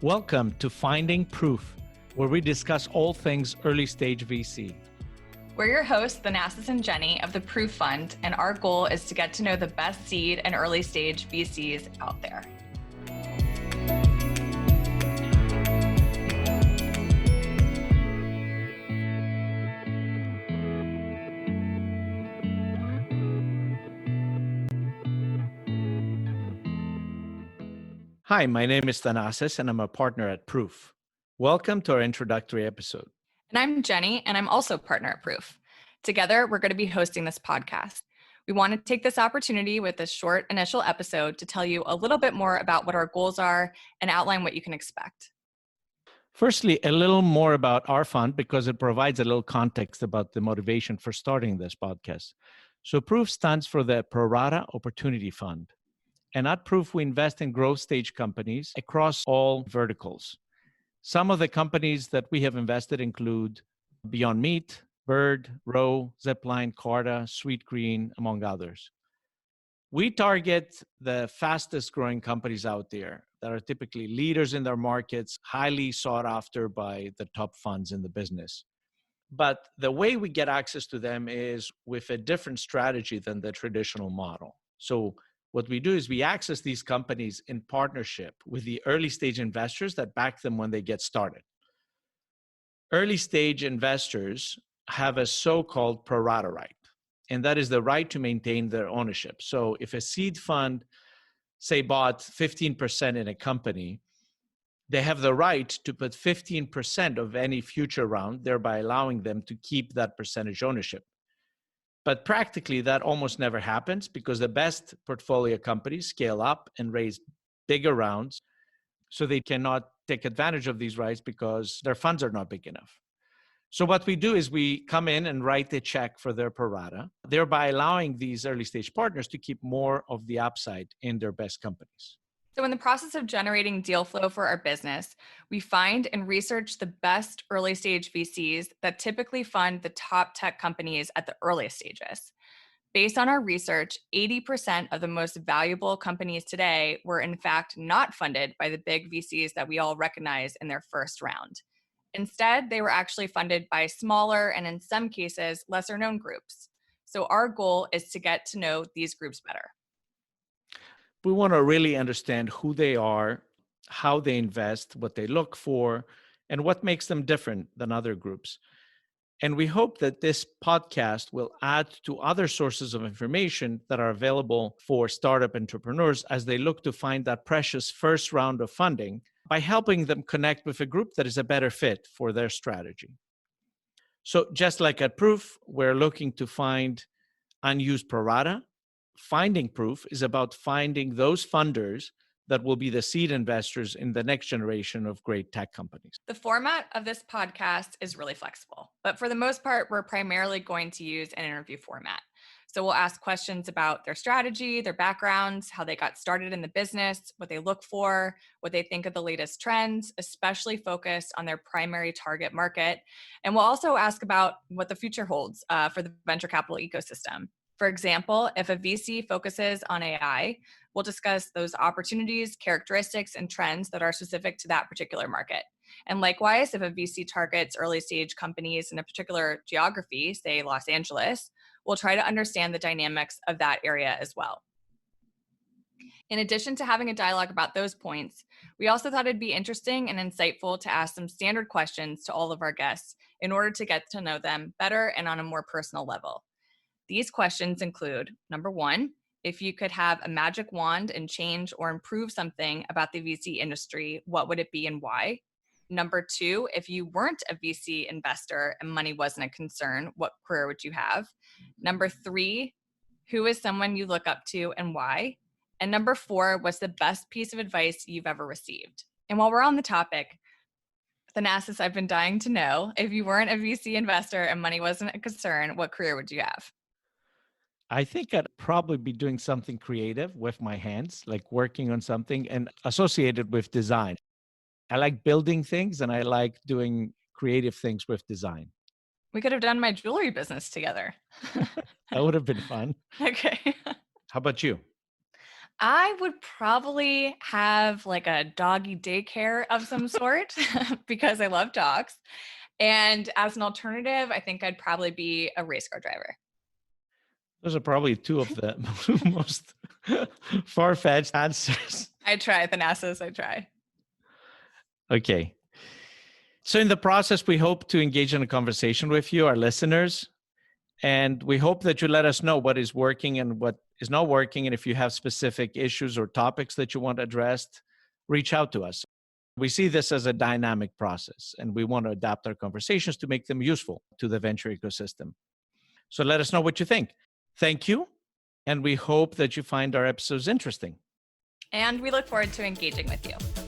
Welcome to Finding Proof, where we discuss all things early stage VC. We're your hosts, Thanasis and Jenny of the Proof Fund, and our goal is to get to know the best seed and early stage VCs out there. Hi, my name is Thanasis, and I'm a partner at Proof. Welcome to our introductory episode. And I'm Jenny, and I'm also a partner at Proof. Together, we're going to be hosting this podcast. We want to take this opportunity with this short initial episode to tell you a little bit more about what our goals are and outline what you can expect. Firstly, a little more about our fund because it provides a little context about the motivation for starting this podcast. So Proof stands for the Pro Rata Opportunity Fund. And at Proof, we invest in growth stage companies across all verticals. Some of the companies that we have invested include Beyond Meat, Bird, Row, Zipline, Carta, Sweet Green, among others. We target the fastest growing companies out there that are typically leaders in their markets, highly sought after by the top funds in the business. But the way we get access to them is with a different strategy than the traditional model. So what we do is we access these companies in partnership with the early stage investors that back them when they get started. Early stage investors have a so-called pro rata right, and that is the right to maintain their ownership. So if a seed fund, say, bought 15% in a company, they have the right to put 15% of any future round, thereby allowing them to keep that percentage ownership. But practically, that almost never happens because the best portfolio companies scale up and raise bigger rounds, so they cannot take advantage of these rights because their funds are not big enough. So what we do is we come in and write a check for their pro rata, thereby allowing these early stage partners to keep more of the upside in their best companies. So in the process of generating deal flow for our business, we find and research the best early stage VCs that typically fund the top tech companies at the earliest stages. Based on our research, 80% of the most valuable companies today were in fact not funded by the big VCs that we all recognize in their first round. Instead, they were actually funded by smaller and in some cases, lesser known groups. So our goal is to get to know these groups better. We want to really understand who they are, how they invest, what they look for, and what makes them different than other groups. And we hope that this podcast will add to other sources of information that are available for startup entrepreneurs as they look to find that precious first round of funding by helping them connect with a group that is a better fit for their strategy. So just like at Proof, we're looking to find unused pro rata. Finding Proof is about finding those funders that will be the seed investors in the next generation of great tech companies. The format of this podcast is really flexible, but for the most part, we're primarily going to use an interview format. So we'll ask questions about their strategy, their backgrounds, how they got started in the business, what they look for, what they think of the latest trends, especially focused on their primary target market. And we'll also ask about what the future holds for the venture capital ecosystem. For example, if a VC focuses on AI, we'll discuss those opportunities, characteristics, and trends that are specific to that particular market. And likewise, if a VC targets early stage companies in a particular geography, say Los Angeles, we'll try to understand the dynamics of that area as well. In addition to having a dialogue about those points, we also thought it'd be interesting and insightful to ask some standard questions to all of our guests in order to get to know them better and on a more personal level. These questions include, number one, if you could have a magic wand and change or improve something about the VC industry, what would it be and why? Number two, if you weren't a VC investor and money wasn't a concern, what career would you have? Number three, who is someone you look up to and why? And number four, what's the best piece of advice you've ever received? And while we're on the topic, Thanasis, I've been dying to know, if you weren't a VC investor and money wasn't a concern, what career would you have? I think I'd probably be doing something creative with my hands, like working on something and associated with design. I like building things and I like doing creative things with design. We could have done my jewelry business together. That would have been fun. Okay. How about you? I would probably have like a doggy daycare of some sort because I love dogs. And as an alternative, I think I'd probably be a race car driver. Those are probably two of the most far-fetched answers. I try, Thanasis, I try. Okay. So in the process, we hope to engage in a conversation with you, our listeners, and we hope that you let us know what is working and what is not working. And if you have specific issues or topics that you want addressed, reach out to us. We see this as a dynamic process, and we want to adapt our conversations to make them useful to the venture ecosystem. So let us know what you think. Thank you, and we hope that you find our episodes interesting. And we look forward to engaging with you.